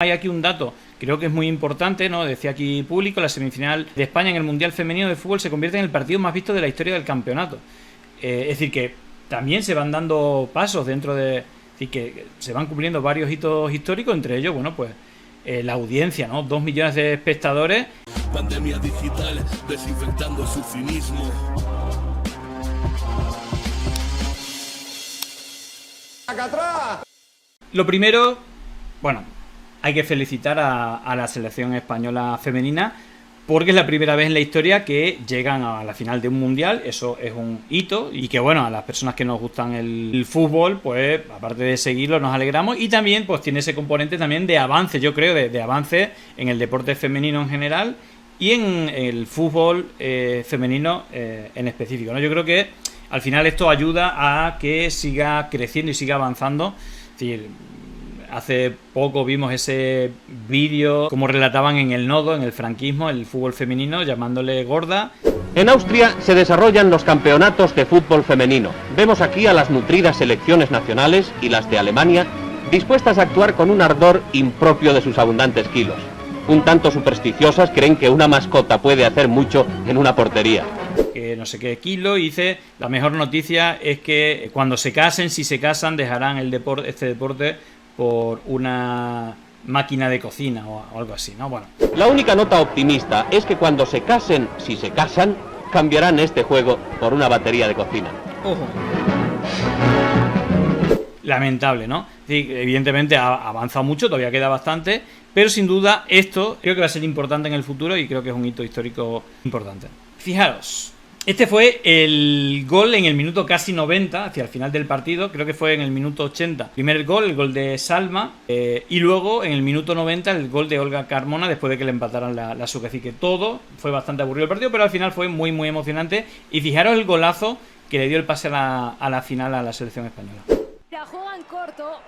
Hay aquí un dato, creo que es muy importante, ¿no? Decía aquí Público, la semifinal de España en el Mundial Femenino de Fútbol se convierte en el partido más visto de la historia del campeonato. Es decir, que también se van dando pasos dentro de... Es decir, que se van cumpliendo varios hitos históricos, entre ellos, bueno, pues la audiencia, ¿no? 2 millones de espectadores. Pandemia digital, desinfectando su cinismo. Lo primero, bueno, hay que felicitar a la selección española femenina porque es la primera vez en la historia que llegan a la final de un mundial. Eso es un hito y que, bueno, a las personas que nos gustan el fútbol, pues aparte de seguirlo nos alegramos, y también pues tiene ese componente también de avance, yo creo, de avance en el deporte femenino en general y en el fútbol femenino en específico, ¿no? Yo creo que al final esto ayuda a que siga creciendo y siga avanzando. Es decir, hace poco vimos ese vídeo como relataban en el nodo, en el franquismo, el fútbol femenino, llamándole gorda. En Austria se desarrollan los campeonatos de fútbol femenino. Vemos aquí a las nutridas selecciones nacionales y las de Alemania dispuestas a actuar con un ardor impropio de sus abundantes kilos. Un tanto supersticiosas creen que una mascota puede hacer mucho en una portería. Que no sé qué kilo, y dice, la mejor noticia es que cuando se casen, si se casan, dejarán este deporte por una máquina de cocina o algo así, ¿no? Bueno. La única nota optimista es que cuando se casen, si se casan, cambiarán este juego por una batería de cocina. Ojo. Lamentable, ¿no? Sí, evidentemente ha avanzado mucho, todavía queda bastante, pero sin duda esto creo que va a ser importante en el futuro y creo que es un hito histórico importante. Fijaros, este fue el gol en el minuto casi 90, hacia el final del partido, creo que fue en el minuto 80. Primer gol, el gol de Salma, y luego en el minuto 90 el gol de Olga Carmona después de que le empataran la Sueca. Así que todo fue bastante aburrido el partido, pero al final fue muy muy emocionante. Y fijaros el golazo que le dio el pase a la final a la selección española. La juega en corto.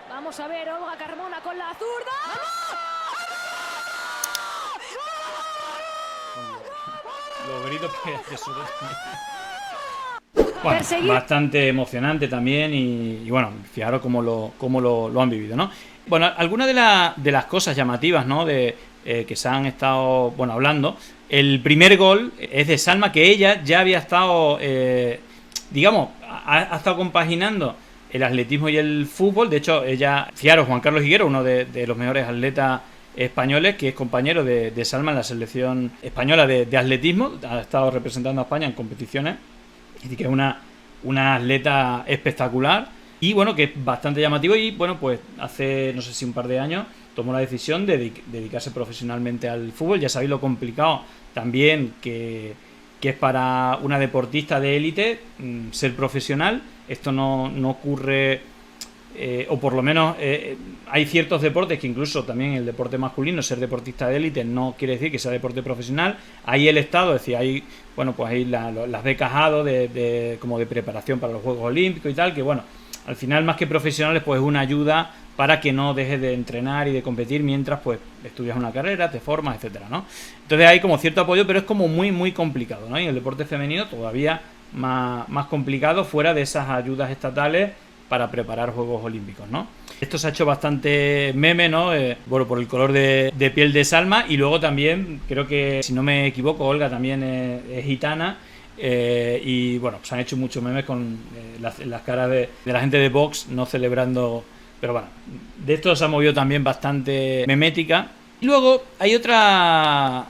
Vamos a ver, Olga Carmona con la zurda. Los gritos que eso. Bueno, bastante emocionante también y bueno, fijaros cómo lo han vivido, ¿no? Bueno, algunas de las cosas llamativas, ¿no? Que se han estado, bueno, hablando. El primer gol es de Salma, que ella ya había estado, digamos, ha estado compaginando el atletismo y el fútbol. De hecho, ella, fijaros, Juan Carlos Higuero, uno de los mejores atletas españoles, que es compañero de Salma en la selección española de atletismo, ha estado representando a España en competiciones, y que es una atleta espectacular y bueno, que es bastante llamativo. Y bueno, pues hace no sé si un par de años tomó la decisión de dedicarse profesionalmente al fútbol. Ya sabéis lo complicado también que es para una deportista de élite ser profesional. Esto no ocurre, o por lo menos hay ciertos deportes que incluso también el deporte masculino, ser deportista de élite no quiere decir que sea deporte profesional. Ahí el Estado, es decir, hay, bueno, pues hay las becas ADO como de preparación para los Juegos Olímpicos y tal, que bueno, al final más que profesionales pues es una ayuda para que no dejes de entrenar y de competir mientras pues estudias una carrera, te formas, etcétera, ¿no? Entonces hay como cierto apoyo, pero es como muy muy complicado, ¿no? Y el deporte femenino todavía más complicado, fuera de esas ayudas estatales para preparar Juegos Olímpicos, ¿no? Esto se ha hecho bastante meme, ¿no? Bueno, por el color de piel de Salma, y luego también, creo que, si no me equivoco, Olga también es gitana, y bueno, se han hecho muchos memes con las caras de la gente de Vox no celebrando, pero bueno, de esto se ha movido también bastante memética. Y luego hay otra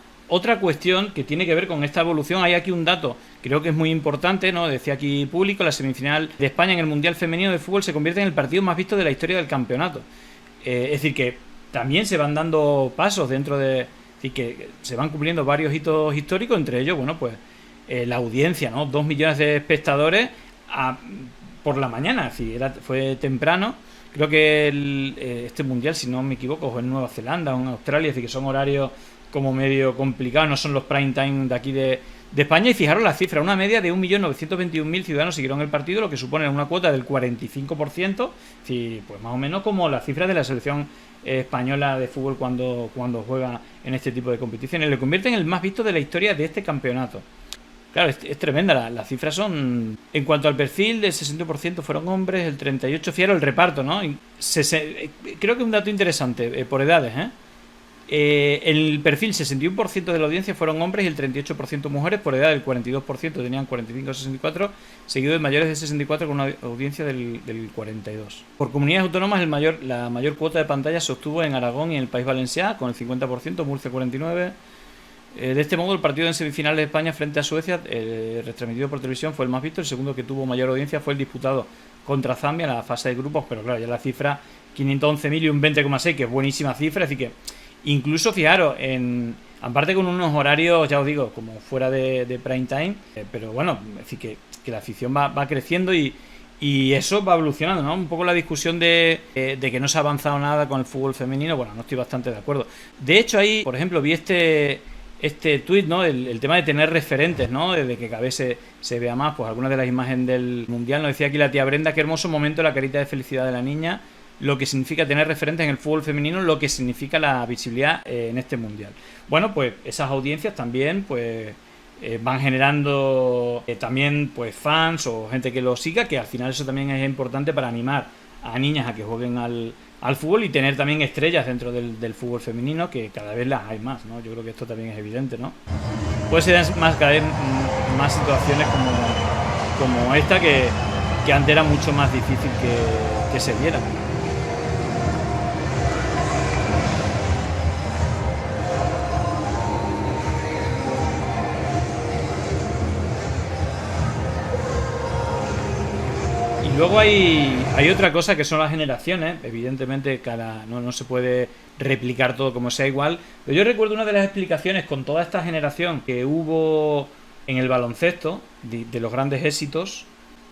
cuestión que tiene que ver con esta evolución. Hay aquí un dato, creo que es muy importante, ¿no? Decía aquí Público, la semifinal de España en el Mundial Femenino de Fútbol se convierte en el partido más visto de la historia del campeonato. Es decir, que también se van dando pasos dentro de... Es decir, que se van cumpliendo varios hitos históricos, entre ellos, bueno, pues la audiencia, ¿no? 2 millones de espectadores por la mañana, es decir, fue temprano. Creo que este Mundial, si no me equivoco, o en Nueva Zelanda o en Australia, es decir, que son horarios como medio complicados, no son los prime time de aquí de España. Y fijaros la cifra, una media de 1.921.000 ciudadanos siguieron el partido, lo que supone una cuota del 45%, es decir, pues más o menos como las cifras de la selección española de fútbol cuando juega en este tipo de competiciones. Le convierte en el más visto de la historia de este campeonato. Claro, es tremenda, las cifras son... En cuanto al perfil, del 60% fueron hombres, el 38%, fijaros el reparto, ¿no? Creo que un dato interesante, por edades, el perfil 61% de la audiencia fueron hombres y el 38% mujeres, por edad el 42% tenían 45 a 64, seguido de mayores de 64 con una audiencia del 42. Por comunidades autónomas la mayor cuota de pantalla se obtuvo en Aragón y en el País Valencià con el 50%, Murcia 49%. De este modo el partido en semifinales de España frente a Suecia, retransmitido por televisión, fue el más visto. El segundo que tuvo mayor audiencia fue el disputado contra Zambia en la fase de grupos, pero claro, ya la cifra 511.000 y un 20,6, que es buenísima cifra, así que incluso fijaros, aparte con unos horarios, ya os digo, como fuera de prime time, pero bueno, es decir, que la afición va creciendo y eso va evolucionando, ¿no? Un poco la discusión de que no se ha avanzado nada con el fútbol femenino, bueno, no estoy bastante de acuerdo. De hecho, ahí, por ejemplo, vi este tuit, ¿no? El tema de tener referentes, ¿no? Desde que cada vez se vea más, pues algunas de las imágenes del Mundial. Nos decía aquí la tía Brenda, qué hermoso momento, la carita de felicidad de la niña, lo que significa tener referentes en el fútbol femenino, lo que significa la visibilidad en este Mundial. Bueno, pues esas audiencias también, pues van generando también pues fans o gente que lo siga, que al final eso también es importante para animar a niñas a que jueguen al fútbol y tener también estrellas dentro del fútbol femenino, que cada vez las hay más, ¿no? Yo creo que esto también es evidente, ¿no? Puede ser cada vez más situaciones como esta que antes era mucho más difícil que se dieran. Y luego hay otra cosa que son las generaciones. Evidentemente no se puede replicar todo como sea igual, pero yo recuerdo una de las explicaciones con toda esta generación que hubo en el baloncesto, de los grandes éxitos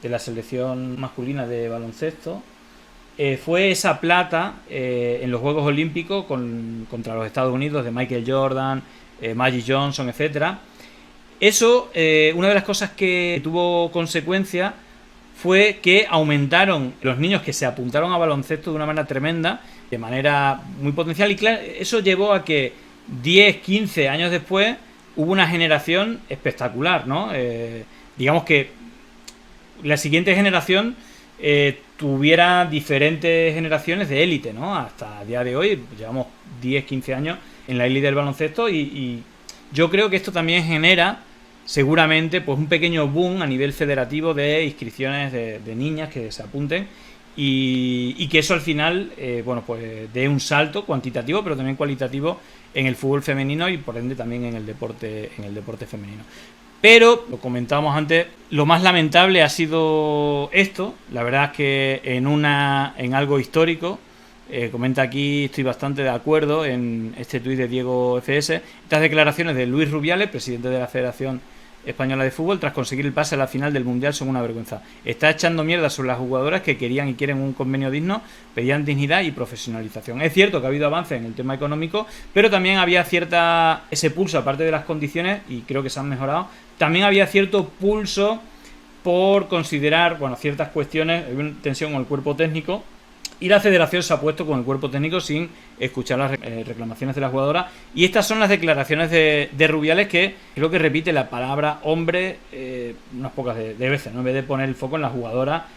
de la selección masculina de baloncesto, fue esa plata en los Juegos Olímpicos contra los Estados Unidos de Michael Jordan, Magic Johnson, etcétera. Eso, una de las cosas que tuvo consecuencia fue que aumentaron los niños que se apuntaron a baloncesto de una manera tremenda, de manera muy potencial, y claro, eso llevó a que 10, 15 años después hubo una generación espectacular, ¿no? Digamos que la siguiente generación tuviera diferentes generaciones de élite, ¿no? Hasta el día de hoy llevamos 10, 15 años en la élite del baloncesto y yo creo que esto también genera seguramente pues un pequeño boom a nivel federativo de inscripciones de niñas que se apunten y que eso al final bueno, pues dé un salto cuantitativo pero también cualitativo en el fútbol femenino y por ende también en el deporte femenino. Pero, lo comentábamos antes, lo más lamentable ha sido esto. La verdad es que en algo histórico, comenta aquí, estoy bastante de acuerdo en este tuit de Diego FS, estas declaraciones de Luis Rubiales, presidente de la Federación Española de Fútbol, tras conseguir el pase a la final del Mundial, son una vergüenza. Está echando mierda sobre las jugadoras que querían y quieren un convenio digno, pedían dignidad y profesionalización. Es cierto que ha habido avances en el tema económico, pero también había ese pulso, aparte de las condiciones, y creo que se han mejorado, también había cierto pulso por considerar, bueno, ciertas cuestiones, hay una tensión con el cuerpo técnico, y la federación se ha puesto con el cuerpo técnico sin escuchar las reclamaciones de la jugadora. Y estas son las declaraciones de Rubiales, que creo que repite la palabra hombre unas pocas de veces, ¿no? En vez de poner el foco en la jugadora,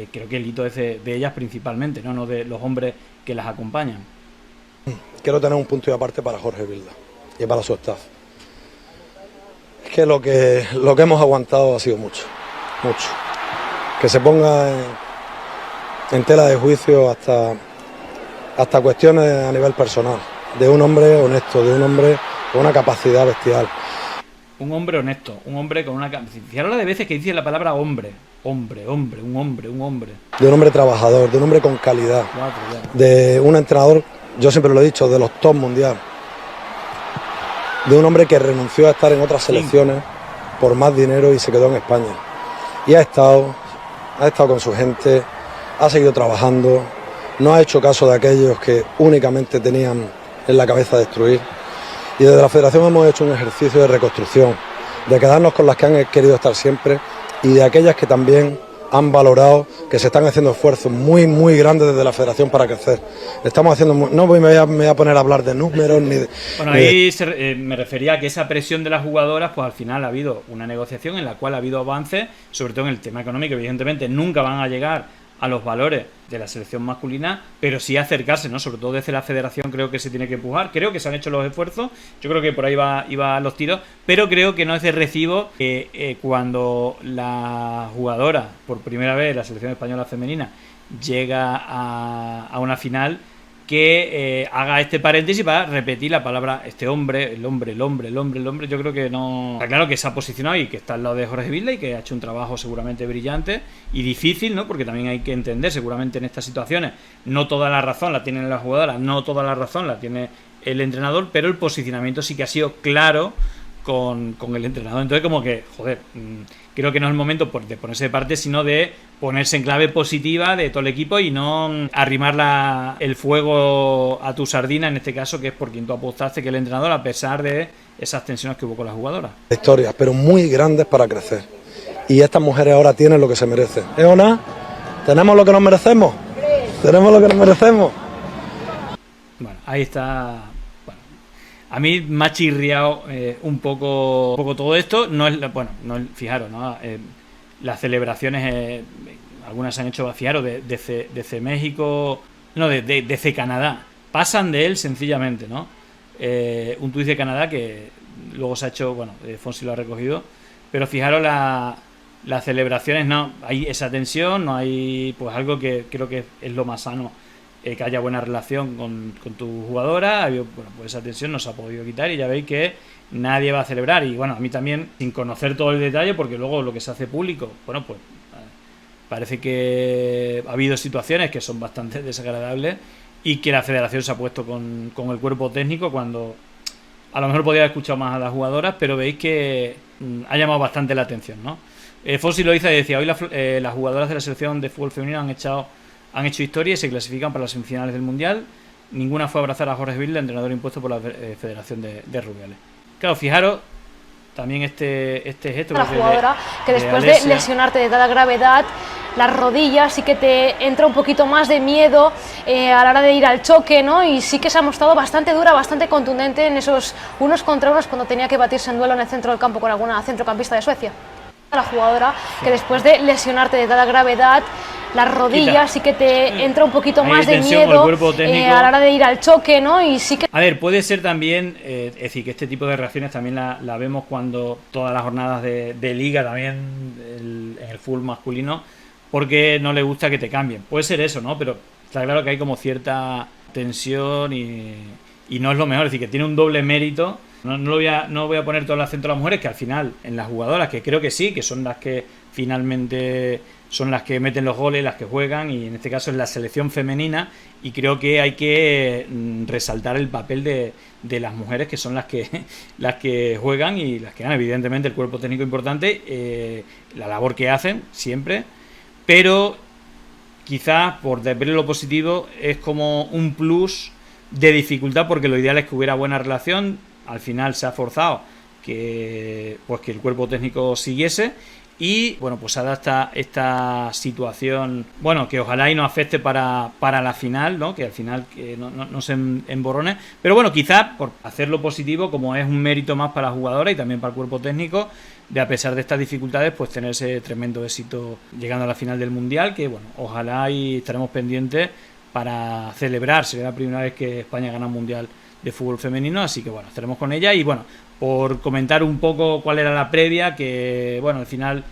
creo que el hito es de ellas principalmente, no de los hombres que las acompañan. Quiero tener un punto de aparte para Jorge Vilda y para su staff. Es que lo que hemos aguantado ha sido mucho. Que se ponga en tela de juicio hasta cuestiones a nivel personal, de un hombre honesto, de un hombre con una capacidad bestial. Un hombre honesto, un hombre con una capacidad. Fijaros de veces que dice la palabra hombre, un hombre. De un hombre trabajador, de un hombre con calidad, de un entrenador, yo siempre lo he dicho, de los top mundiales. De un hombre que renunció a estar en otras selecciones por más dinero y se quedó en España. Y ha estado con su gente, ha seguido trabajando, no ha hecho caso de aquellos que únicamente tenían en la cabeza destruir. Y desde la Federación hemos hecho un ejercicio de reconstrucción, de quedarnos con las que han querido estar siempre y de aquellas que también han valorado que se están haciendo esfuerzos muy, muy grandes desde la federación para crecer. Estamos haciendo, no me voy a poner a hablar de números ni de... Bueno, ahí me refería a que esa presión de las jugadoras, pues al final ha habido una negociación en la cual ha habido avances, sobre todo en el tema económico. Evidentemente nunca van a llegar a los valores de la selección masculina, pero sí acercarse, ¿no? Sobre todo desde la federación creo que se tiene que empujar, creo que se han hecho los esfuerzos, yo creo que por ahí iba los tiros, pero creo que no es de recibo que cuando la jugadora, por primera vez la selección española femenina, llega a una final, que haga este paréntesis para repetir la palabra este hombre, el hombre. Yo creo que no... Está claro que se ha posicionado y que está al lado de Jorge Vilda y que ha hecho un trabajo seguramente brillante y difícil, ¿no? Porque también hay que entender, seguramente en estas situaciones no toda la razón la tienen las jugadoras, no toda la razón la tiene el entrenador, pero el posicionamiento sí que ha sido claro con el entrenador. Entonces como que, joder, creo que no es el momento de ponerse de parte, sino de ponerse en clave positiva de todo el equipo y no arrimar el fuego a tu sardina, en este caso, que es por quien tú apostaste, que el entrenador, a pesar de esas tensiones que hubo con las jugadoras. Historias, pero muy grandes para crecer. Y estas mujeres ahora tienen lo que se merecen. ¿Eh, Ona? ¿Tenemos lo que nos merecemos? ¿Tenemos lo que nos merecemos? Bueno, ahí está... A mí me ha chirriado un poco todo esto. No es, bueno, no, fijaros, ¿no? Las celebraciones, algunas se han hecho, fijaros, de México, no, de Canadá. Pasan de él sencillamente, ¿no? Un tuit de Canadá que luego se ha hecho, bueno, Fonsi lo ha recogido, pero fijaros las celebraciones, no, hay esa tensión, no hay, pues algo que creo que es lo más sano. Que haya buena relación con tu jugadora, bueno, pues esa tensión no se ha podido quitar y ya veis que nadie va a celebrar. Y bueno, a mí también, sin conocer todo el detalle, porque luego lo que se hace público, bueno, pues parece que ha habido situaciones que son bastante desagradables y que la federación se ha puesto con el cuerpo técnico cuando a lo mejor podía haber escuchado más a las jugadoras, pero veis que ha llamado bastante la atención, ¿no? Fonsi lo dice y decía, hoy las jugadoras de la selección de fútbol femenino han hecho historia y se clasifican para las semifinales del Mundial. Ninguna fue a abrazar a Jorge Vilda, entrenador impuesto por la Federación de Rubiales. Claro, fijaros también este gesto. La jugadora que después de lesionarte de tal gravedad, las rodillas sí que te entra un poquito más de miedo a la hora de ir al choque, ¿no? Y sí que se ha mostrado bastante dura, bastante contundente en esos unos contra unos cuando tenía que batirse en duelo en el centro del campo con alguna centrocampista de Suecia. La jugadora que después de lesionarte de tal gravedad, las rodillas sí que te entra un poquito más de miedo a la hora de ir al choque, ¿no? Y sí que... A ver, puede ser también, es decir, que este tipo de reacciones también la vemos cuando todas las jornadas de liga también en el fútbol masculino, porque no le gusta que te cambien. Puede ser eso, ¿no? Pero está claro que hay como cierta tensión y no es lo mejor, es decir, que tiene un doble mérito. No voy a poner todo el acento a las mujeres, que al final, en las jugadoras, que creo que sí, que son las que finalmente son las que meten los goles, las que juegan, y en este caso es la selección femenina, y creo que hay que resaltar el papel de las mujeres, que son las que juegan y las que dan, evidentemente, el cuerpo técnico importante, la labor que hacen siempre, pero quizás por ver lo positivo es como un plus de dificultad, porque lo ideal es que hubiera buena relación. Al final se ha forzado que el cuerpo técnico siguiese y bueno, pues adapta esta situación, bueno, que ojalá y no afecte para la final, ¿no? Que al final que no se emborrone, pero bueno, quizás por hacerlo positivo, como es un mérito más para la jugadora y también para el cuerpo técnico, de a pesar de estas dificultades, pues tener ese tremendo éxito llegando a la final del Mundial, que bueno, ojalá y estaremos pendientes para celebrar. Sería la primera vez que España gana un Mundial de fútbol femenino, así que bueno, estaremos con ella. Y bueno, por comentar un poco cuál era la previa, que bueno, al final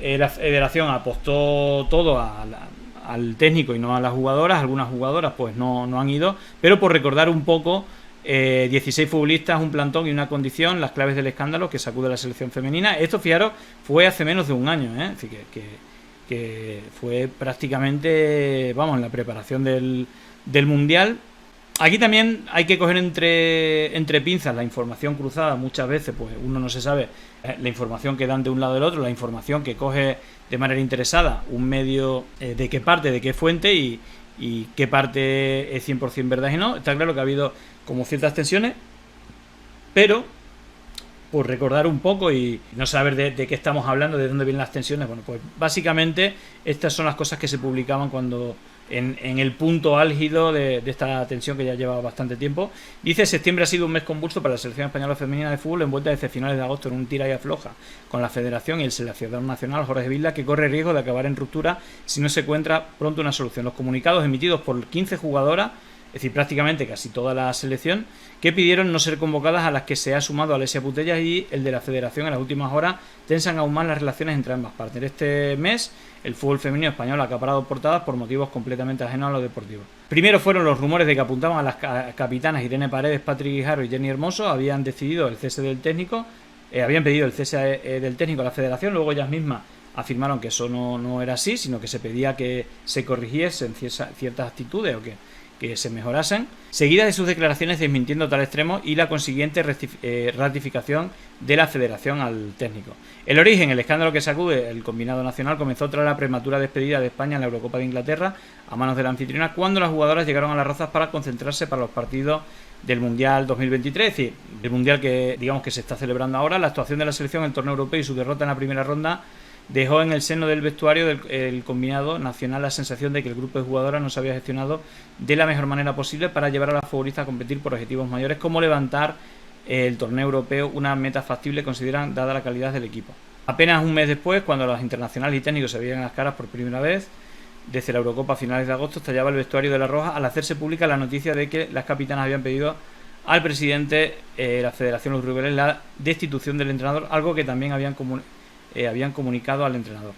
la federación apostó todo al técnico y no a las jugadoras. Algunas jugadoras pues no han ido, pero por recordar un poco, 16 futbolistas, un plantón y una condición, las claves del escándalo que sacude la selección femenina. Esto, fijaros, fue hace menos de un año, es decir, que fue prácticamente, vamos, en la preparación del Mundial. Aquí también hay que coger entre pinzas la información cruzada. Muchas veces pues uno no se sabe la información que dan de un lado del otro, la información que coge de manera interesada un medio, de qué parte, de qué fuente y qué parte es 100% verdad y no. Está claro que ha habido como ciertas tensiones, pero por recordar un poco y no saber de qué estamos hablando, de dónde vienen las tensiones. Bueno, pues básicamente estas son las cosas que se publicaban cuando en el punto álgido de esta tensión que ya lleva bastante tiempo. Dice: septiembre ha sido un mes convulso para la selección española femenina de fútbol, envuelta desde finales de agosto en un tira y afloja con la federación y el seleccionador nacional Jorge Vilda, que corre riesgo de acabar en ruptura si no se encuentra pronto una solución. Los comunicados emitidos por 15 jugadoras, es decir, prácticamente casi toda la selección, que pidieron no ser convocadas, a las que se ha sumado Alessia Putellas, y el de la federación en las últimas horas, tensan aún más las relaciones entre ambas partes. Este mes el fútbol femenino español ha acaparado portadas por motivos completamente ajenos a lo deportivo. Primero fueron los rumores de que apuntaban a las capitanas Irene Paredes, Patrick Guijarro y Jenny Hermoso. Habían decidido el cese del técnico, habían pedido el cese del técnico a la federación. Luego ellas mismas afirmaron que eso no era así, sino que se pedía que se corrigiesen ciertas actitudes o que se mejorasen, seguidas de sus declaraciones desmintiendo tal extremo y la consiguiente ratificación de la federación al técnico. El origen, el escándalo que sacude el combinado nacional, comenzó tras la prematura despedida de España en la Eurocopa de Inglaterra a manos de la anfitriona, cuando las jugadoras llegaron a Las Rozas para concentrarse para los partidos del Mundial 2023, es decir, el Mundial que digamos que se está celebrando ahora. La actuación de la selección en el torneo europeo y su derrota en la primera ronda dejó en el seno del vestuario del combinado nacional la sensación de que el grupo de jugadoras no se había gestionado de la mejor manera posible para llevar a las futbolistas a competir por objetivos mayores, como levantar el torneo europeo, una meta factible, consideran, dada la calidad del equipo. Apenas un mes después, cuando los internacionales y técnicos se veían las caras por primera vez desde la Eurocopa a finales de agosto, estallaba el vestuario de La Roja al hacerse pública la noticia de que las capitanas habían pedido al presidente de la Federación, Luis Rubiales, la destitución del entrenador, algo que también habían comunicado al entrenador.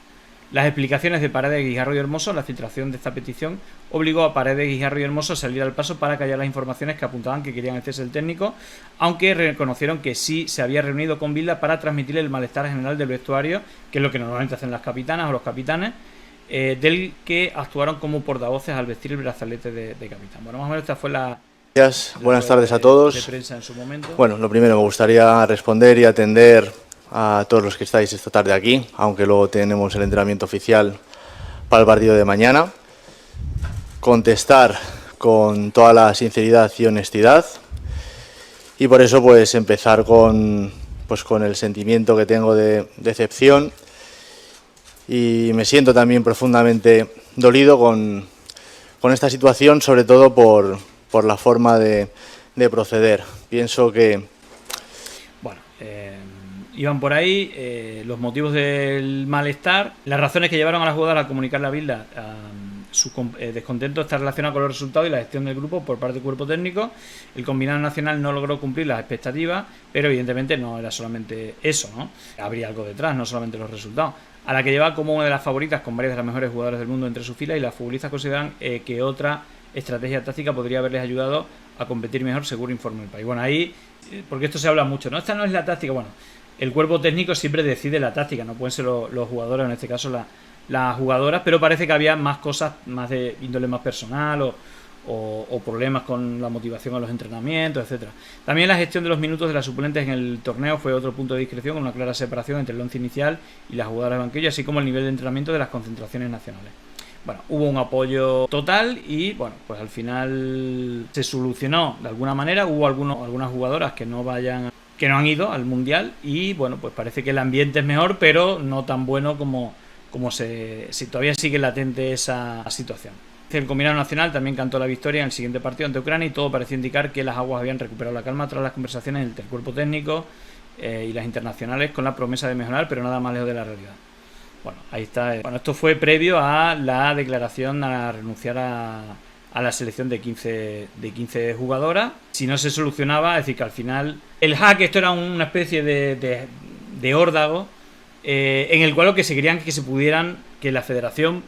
Las explicaciones de Paredes, Guijarro y Hermoso, la filtración de esta petición, obligó a Paredes, Guijarro y Hermoso a salir al paso para callar las informaciones que apuntaban que querían el cese del técnico, aunque reconocieron que sí se había reunido con Vilda para transmitirle el malestar general del vestuario, que es lo que normalmente hacen las capitanas o los capitanes, del que actuaron como portavoces al vestir el brazalete de capitán. Bueno, más o menos esta fue la... Buenas tardes a todos. De prensa en su momento. Bueno, lo primero, me gustaría responder y atender a todos los que estáis esta tarde aquí, aunque luego tenemos el entrenamiento oficial para el partido de mañana. Contestar con toda la sinceridad y honestidad, y por eso pues empezar con el sentimiento que tengo de decepción, y me siento también profundamente dolido con esta situación, sobre todo por la forma de proceder. Pienso que... Bueno, iban por ahí los motivos del malestar, las razones que llevaron a la jugadora a comunicarle a Vilda su descontento está relacionado con los resultados y la gestión del grupo por parte del cuerpo técnico. El combinado nacional no logró cumplir las expectativas, pero evidentemente no era solamente eso, ¿no? Habría algo detrás, no solamente los resultados. A la que lleva como una de las favoritas, con varias de las mejores jugadoras del mundo entre sus filas, y las futbolistas consideran que otra estrategia táctica podría haberles ayudado a competir mejor, según informa el país. Bueno, ahí, porque esto se habla mucho, ¿no? Esta no es la táctica. Bueno, el cuerpo técnico siempre decide la táctica, no pueden ser los jugadores, en este caso las jugadoras, pero parece que había más cosas, más de índole más personal o problemas con la motivación a los entrenamientos, etcétera. También la gestión de los minutos de las suplentes en el torneo fue otro punto de discreción, con una clara separación entre el once inicial y las jugadoras de banquillo, así como el nivel de entrenamiento de las concentraciones nacionales. Bueno, hubo un apoyo total y, bueno, pues al final se solucionó de alguna manera. Hubo algunas jugadoras que no han ido al Mundial y, bueno, pues parece que el ambiente es mejor, pero no tan bueno como si todavía sigue latente esa situación. El combinado nacional también cantó la victoria en el siguiente partido ante Ucrania, y todo parecía indicar que las aguas habían recuperado la calma tras las conversaciones entre el cuerpo técnico y las internacionales, con la promesa de mejorar, pero nada más lejos de la realidad. Bueno, ahí está. Bueno, esto fue previo a la declaración a renunciar a la selección de 15 jugadoras. Si no se solucionaba, es decir, que al final el hack, esto era una especie de órdago en el cual lo que se querían que la federación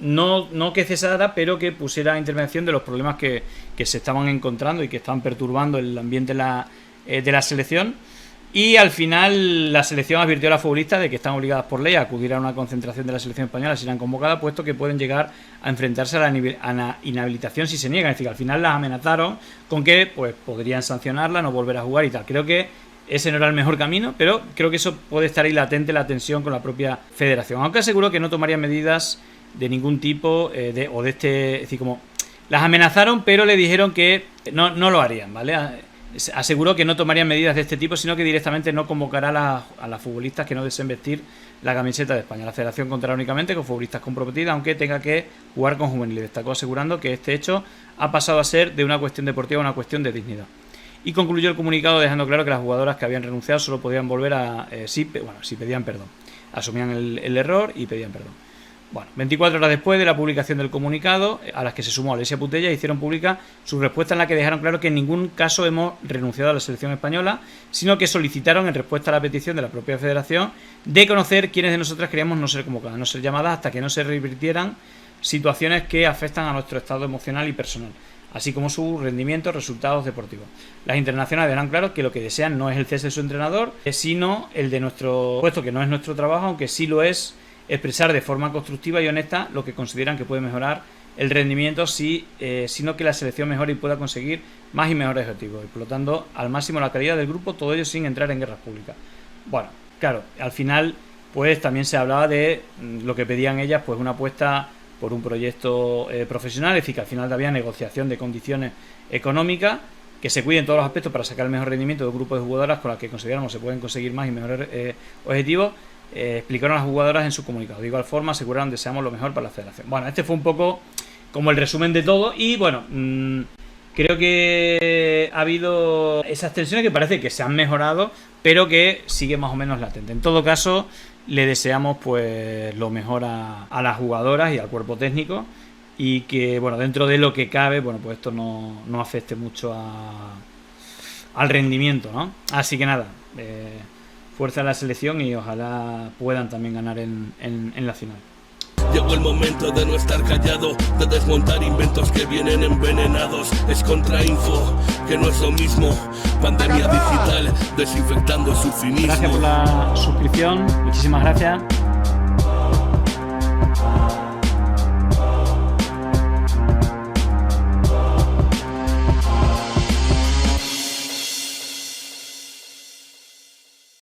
no que cesara, pero que pusiera intervención de los problemas que se estaban encontrando y que estaban perturbando el ambiente de la selección. Y al final la selección advirtió a las futbolistas de que están obligadas por ley a acudir a una concentración de la selección española si eran convocadas, puesto que pueden llegar a enfrentarse a la inhabilitación si se niegan. Es decir, que al final las amenazaron con que pues podrían sancionarla, no volver a jugar y tal. Creo que ese no era el mejor camino, pero creo que eso puede estar ahí latente, la tensión con la propia federación. Aunque aseguró que no tomarían medidas de ningún tipo es decir, como las amenazaron, pero le dijeron que no lo harían, ¿vale? aseguró que no tomarían medidas de este tipo, sino que directamente no convocará a las futbolistas que no deseen vestir la camiseta de España. La federación contará únicamente con futbolistas comprometidas, aunque tenga que jugar con juveniles. Destacó asegurando que este hecho ha pasado a ser de una cuestión deportiva a una cuestión de dignidad. Y concluyó el comunicado dejando claro que las jugadoras que habían renunciado solo podían volver si pedían perdón. Asumían el error y pedían perdón. Bueno, 24 horas después de la publicación del comunicado, a las que se sumó Alessia Putellas, hicieron pública su respuesta en la que dejaron claro que en ningún caso hemos renunciado a la selección española, sino que solicitaron, en respuesta a la petición de la propia federación, de conocer quiénes de nosotras queríamos no ser convocadas, no ser llamadas, hasta que no se revirtieran situaciones que afectan a nuestro estado emocional y personal, así como su rendimiento, resultados deportivos. Las internacionales dejan claro que lo que desean no es el cese de su entrenador, sino el de nuestro puesto, que no es nuestro trabajo, aunque sí lo es expresar de forma constructiva y honesta lo que consideran que puede mejorar el rendimiento, sino que la selección mejore y pueda conseguir más y mejores objetivos, explotando al máximo la calidad del grupo, todo ello sin entrar en guerras públicas. Bueno, claro, al final pues también se hablaba de lo que pedían ellas, pues una apuesta por un proyecto profesional, es decir, que al final había negociación de condiciones económicas, que se cuiden todos los aspectos para sacar el mejor rendimiento de un grupo de jugadoras con las que consideramos se pueden conseguir más y mejores objetivos. Explicaron las jugadoras en su comunicado. De igual forma aseguraron deseamos lo mejor para la federación. Bueno, este fue un poco como el resumen de todo y bueno, creo que ha habido esas tensiones que parece que se han mejorado, pero que sigue más o menos latente. En todo caso, le deseamos pues lo mejor a las jugadoras y al cuerpo técnico y que bueno, dentro de lo que cabe, bueno, pues esto no afecte mucho al rendimiento, ¿no? Así que nada, fuerza a la selección y ojalá puedan también ganar en la final. Llegó el momento de no estar callado, de desmontar inventos que vienen envenenados. Es contrainfo, que no es lo mismo. Pandemia digital, desinfectando su cinismo. Gracias por la suscripción, muchísimas gracias.